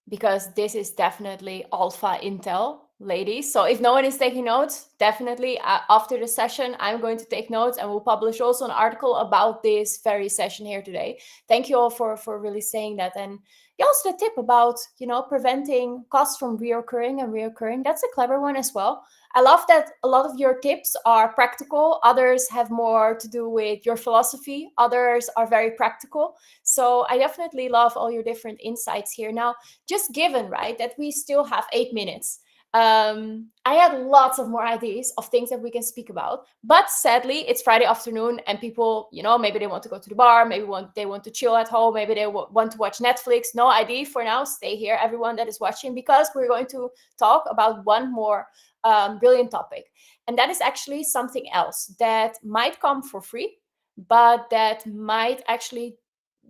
because this is definitely alpha intel, ladies. So if no one is taking notes, definitely after the session, I'm going to take notes, and we'll publish also an article about this very session here today. Thank you all for really saying that. And also the tip about, preventing costs from reoccurring. That's a clever one as well. I love that a lot of your tips are practical. Others have more to do with your philosophy. Others are very practical. So I definitely love all your different insights here. Now, just given, right, that we still have 8 minutes, I had lots of more ideas of things that we can speak about, but sadly it's Friday afternoon and people, maybe they want to go to the bar, maybe they want to chill at home, maybe they want to watch Netflix. No idea for now. Stay here, everyone that is watching, because we're going to talk about one more brilliant topic, and that is actually something else that might come for free, but that might actually,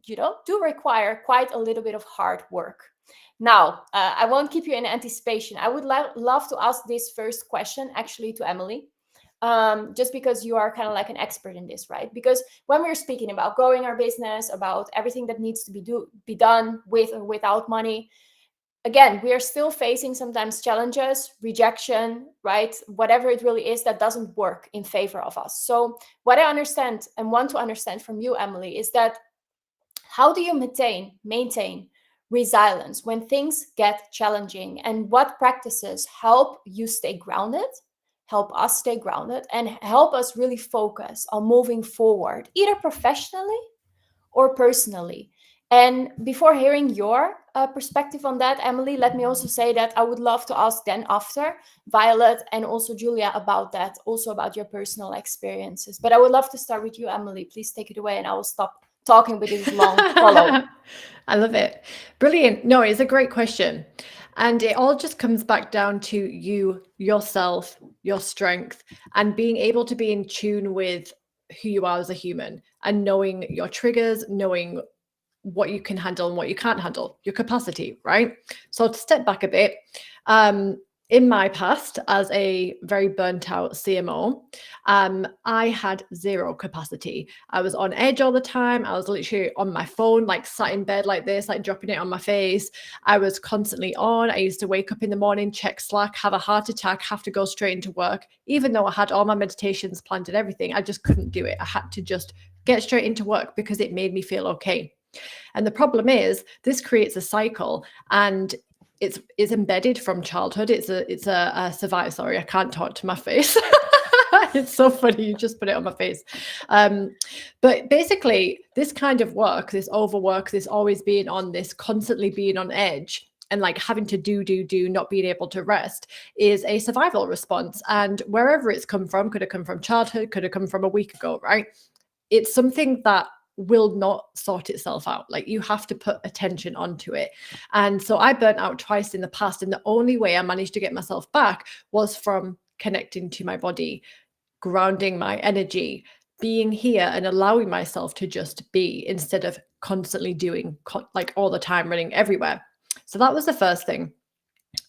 do require quite a little bit of hard work. Now, I won't keep you in anticipation. I would love to ask this first question actually to Emily, just because you are kind of like an expert in this, right? Because when we're speaking about growing our business, about everything that needs to be done with or without money, again, we are still facing sometimes challenges, rejection, right? Whatever it really is that doesn't work in favor of us. So what I understand and want to understand from you, Emily, is that how do you maintain resilience when things get challenging, and what practices help you stay grounded, help us stay grounded, and help us really focus on moving forward, either professionally or personally? And before hearing your perspective on that, Emily, let me also say that I would love to ask then after Violet and also Julia about that, also about your personal experiences. But I would love to start with you, Emily. Please take it away and I will stop talking with this long follow. I love it. Brilliant. No, it's a great question. And it all just comes back down to you, yourself, your strength, and being able to be in tune with who you are as a human and knowing your triggers, knowing what you can handle and what you can't handle, your capacity, right? So to step back a bit, in my past as a very burnt out CMO, I had zero capacity. I was on edge all the time. I was literally on my phone, like sat in bed like this, like dropping it on my face. I was constantly on. I used to wake up in the morning, check Slack, have a heart attack, have to go straight into work. Even though I had all my meditations planned and everything, I just couldn't do it. I had to just get straight into work because it made me feel okay. And the problem is this creates a cycle, and it's embedded from childhood. It's a survival. Sorry, I can't talk to my face. It's so funny. You just put it on my face. But basically, this kind of work, this overwork, this always being on, this constantly being on edge, and like having to do, not being able to rest, is a survival response. And wherever it's come from, could have come from childhood, could have come from a week ago, right? It's something that will not sort itself out. Like you have to put attention onto it. And so I burnt out twice in the past. And the only way I managed to get myself back was from connecting to my body, grounding my energy, being here and allowing myself to just be instead of constantly doing like all the time, running everywhere. So that was the first thing.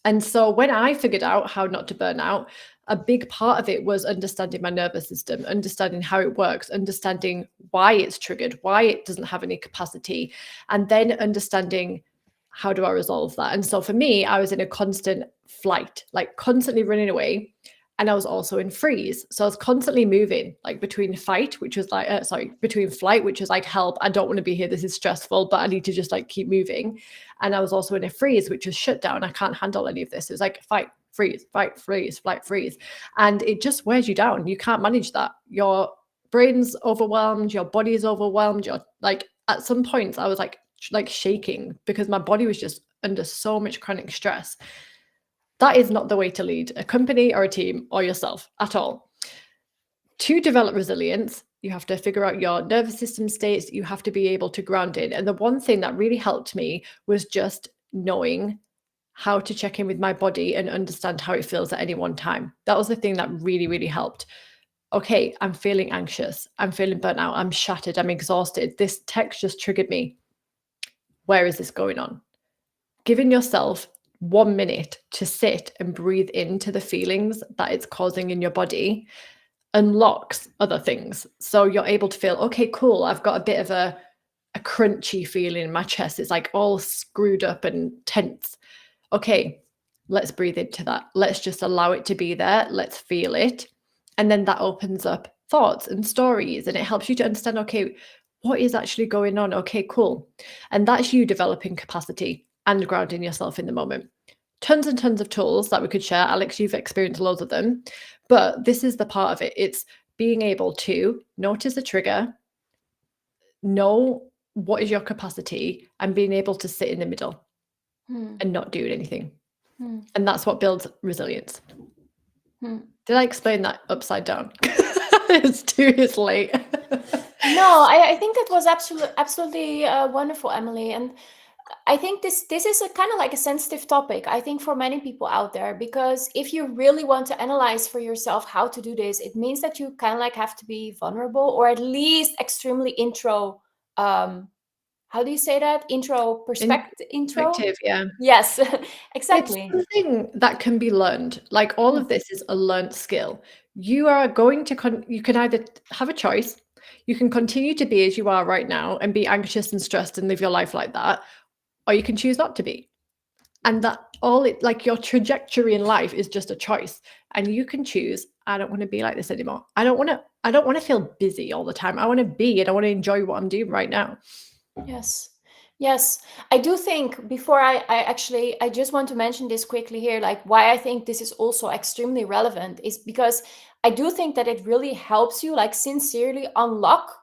And so when I figured out how not to burn out, a big part of it was understanding my nervous system, understanding how it works, understanding why it's triggered, why it doesn't have any capacity, and then understanding how do I resolve that. And so for me, I was in a constant flight, like constantly running away. And I was also in freeze. So I was constantly moving, like between fight, which was like, between flight, which was like, help, I don't want to be here. This is stressful, but I need to just like keep moving. And I was also in a freeze, which was shut down. I can't handle any of this. It was like fight, freeze, fight, freeze, flight, freeze. And it just wears you down. You can't manage that. Your brain's overwhelmed, your body's overwhelmed. You're like, at some points I was like shaking because my body was just under so much chronic stress. That is not the way to lead a company or a team or yourself at all. To develop resilience, you have to figure out your nervous system states. You have to be able to ground in. And the one thing that really helped me was just knowing how to check in with my body and understand how it feels at any one time. That was the thing that really, really helped. Okay, I'm feeling anxious. I'm feeling burnt out. I'm shattered. I'm exhausted. This text just triggered me. Where is this going on? Giving yourself 1 minute to sit and breathe into the feelings that it's causing in your body unlocks other things. So you're able to feel, okay, cool. I've got a bit of a crunchy feeling in my chest. It's like all screwed up and tense. Okay, let's breathe into that. Let's just allow it to be there. Let's feel it. And then that opens up thoughts and stories, and it helps you to understand, okay, what is actually going on? Okay, cool. And that's you developing capacity and grounding yourself in the moment. Tons and tons of tools that we could share. Alex, you've experienced loads of them, but this is the part of it. It's being able to notice a trigger, know what is your capacity, and being able to sit in the middle and not do anything. And that's what builds resilience. Did I explain that upside down? It's late. No, I think that was absolutely wonderful, Emily. And I think this is a kind of like a sensitive topic, I think, for many people out there, because if you really want to analyze for yourself how to do this, it means that you kind of like have to be vulnerable, or at least extremely intro. How do you say that? Perspective, yeah. Yes, exactly. It's something that can be learned. Like all of this is a learned skill. You are going to, you can either have a choice. You can continue to be as you are right now and be anxious and stressed and live your life like that, or you can choose not to be. And that like your trajectory in life is just a choice. And you can choose, I don't want to be like this anymore. I don't want to feel busy all the time. I want to be, and I want to enjoy what I'm doing right now. Yes. I do think, before I just want to mention this quickly here, like why I think this is also extremely relevant is because I do think that it really helps you like sincerely unlock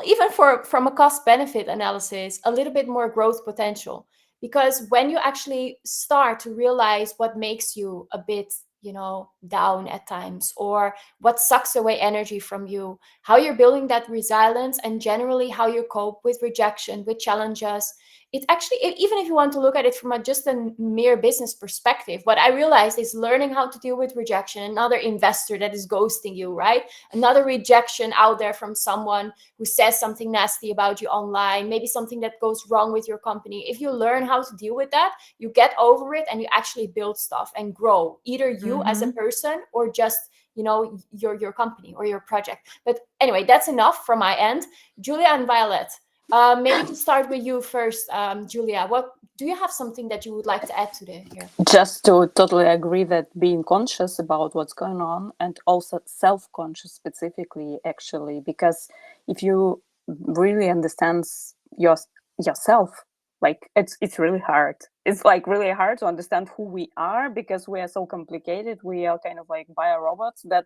even from a cost benefit analysis, a little bit more growth potential. Because when you actually start to realize what makes you a bit, down at times, or what sucks away energy from you, how you're building that resilience, and generally how you cope with rejection, with challenges, it actually, even if you want to look at it from just a mere business perspective, what I realized is learning how to deal with rejection, another investor that is ghosting you, right? Another rejection out there from someone who says something nasty about you online, maybe something that goes wrong with your company. If you learn how to deal with that, you get over it and you actually build stuff and grow, either you as a person or just your company or your project. But anyway, that's enough from my end. Julia and Violet, maybe to start with you first. Julia, what do you have something that you would like to add today here? Just to totally agree that being conscious about what's going on, and also self-conscious specifically, actually, because if you really understand yourself, like it's really hard. It's like really hard to understand who we are, because we are so complicated. We are kind of like bio-robots that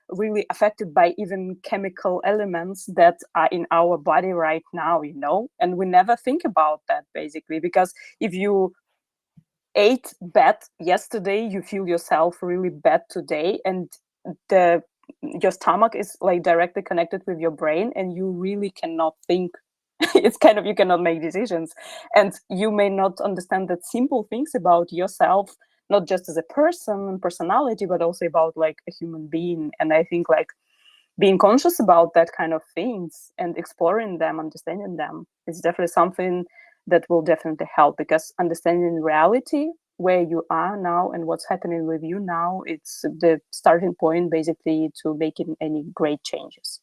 really affected by even chemical elements that are in our body right now, and we never think about that, basically, because if you ate bad yesterday, you feel yourself really bad today, and your stomach is like directly connected with your brain, and you really cannot think. It's kind of, you cannot make decisions, and you may not understand that simple things about yourself, not just as a person, personality, but also about like a human being. And I think like being conscious about that kind of things and exploring them, understanding them, is definitely something that will definitely help, because understanding reality, where you are now and what's happening with you now, it's the starting point basically to making any great changes.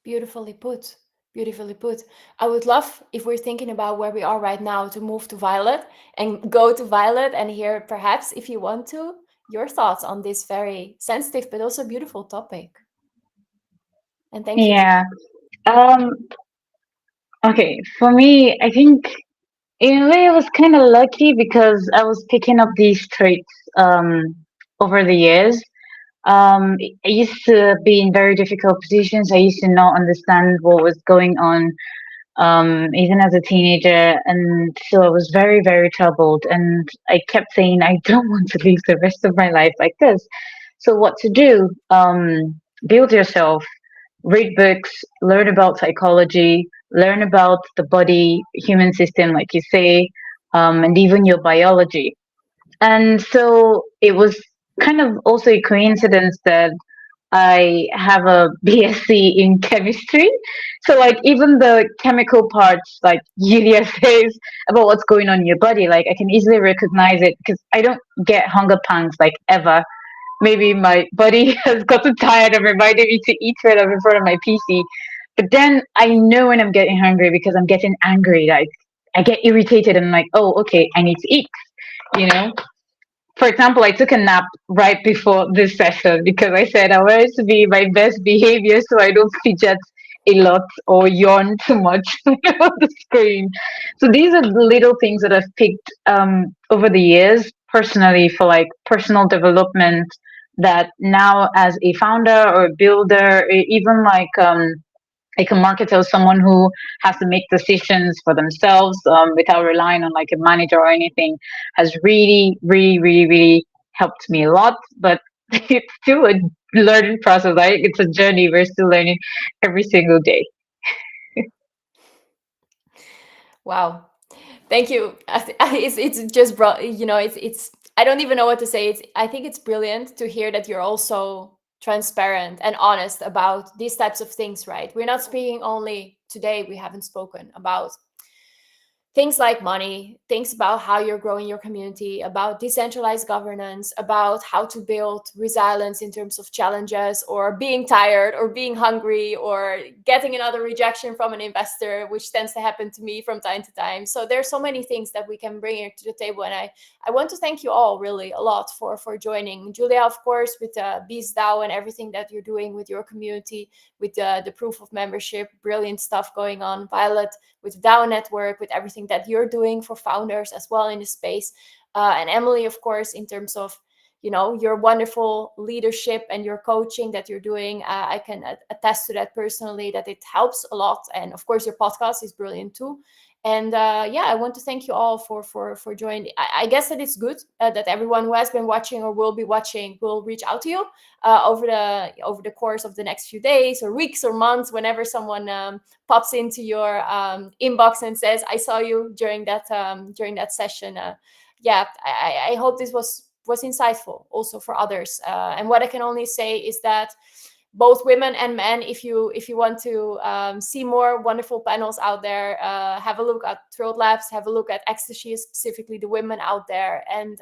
Beautifully put. Beautifully put. I would love, if we're thinking about where we are right now, to move to Violet and go to Violet and hear, perhaps, if you want to, your thoughts on this very sensitive but also beautiful topic. And thank you. Yeah. Um, okay. For me, I think in a way I was kind of lucky because I was picking up these traits over the years. I used to be in very difficult positions. I used to not understand what was going on, even as a teenager. And so I was very, very troubled. And I kept saying, I don't want to live the rest of my life like this. So, what to do? Build yourself, read books, learn about psychology, learn about the body, human system, like you say, and even your biology. And so it was kind of also a coincidence that I have a BSc in chemistry. So like even the chemical parts, like Yulia says about what's going on in your body, like I can easily recognize it because I don't get hunger pangs like ever. Maybe my body has gotten tired of reminding me to eat when I'm in front of my PC. But then I know when I'm getting hungry because I'm getting angry. Like I get irritated and I'm like, oh, okay, I need to eat, you know? For example, I took a nap right before this session because I said I wanted to be my best behavior so I don't fidget a lot or yawn too much on the screen. So these are the little things that I've picked over the years personally for like personal development that now as a founder or a builder, even like a marketer, someone who has to make decisions for themselves without relying on like a manager or anything, has really, really, really, really helped me a lot. But it's still a learning process. Right? It's a journey. We're still learning every single day. Wow. Thank you. It's just brought, it's I don't even know what to say. I think it's brilliant to hear that you're also transparent and honest about these types of things, right? We're not speaking only today, we haven't spoken about things like money, things about how you're growing your community, about decentralized governance, about how to build resilience in terms of challenges, or being tired, or being hungry, or getting another rejection from an investor, which tends to happen to me from time to time. So there's so many things that we can bring here to the table. And I want to thank you all really a lot for joining. Julia, of course, with Beast DAO and everything that you're doing with your community, with the proof of membership, brilliant stuff going on. Violet, with DAO Network, with everything that you're doing for founders as well in the space. And Emily, of course, in terms of your wonderful leadership and your coaching that you're doing. I can attest to that personally, that it helps a lot. And of course, your podcast is brilliant too. And I want to thank you all for joining. I guess that it's good that everyone who has been watching or will be watching will reach out to you over the course of the next few days or weeks or months, whenever someone pops into your inbox and says, "I saw you during that session." I hope this was insightful also for others. And what I can only say is that both women and men, if you want to see more wonderful panels out there, have a look at Thrilled Labs, have a look at Ecstasy, specifically the women out there, and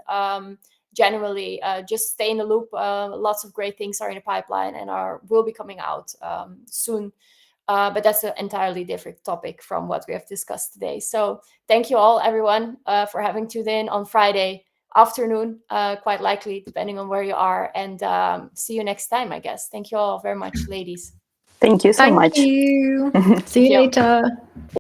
generally just stay in the loop. Lots of great things are in the pipeline and will be coming out soon. But that's an entirely different topic from what we have discussed today. So thank you all, everyone, for having tuned in on Friday afternoon, quite likely, depending on where you are. And see you next time, I guess. Thank you all very much, ladies. Thank you so much. Thank you. See you later.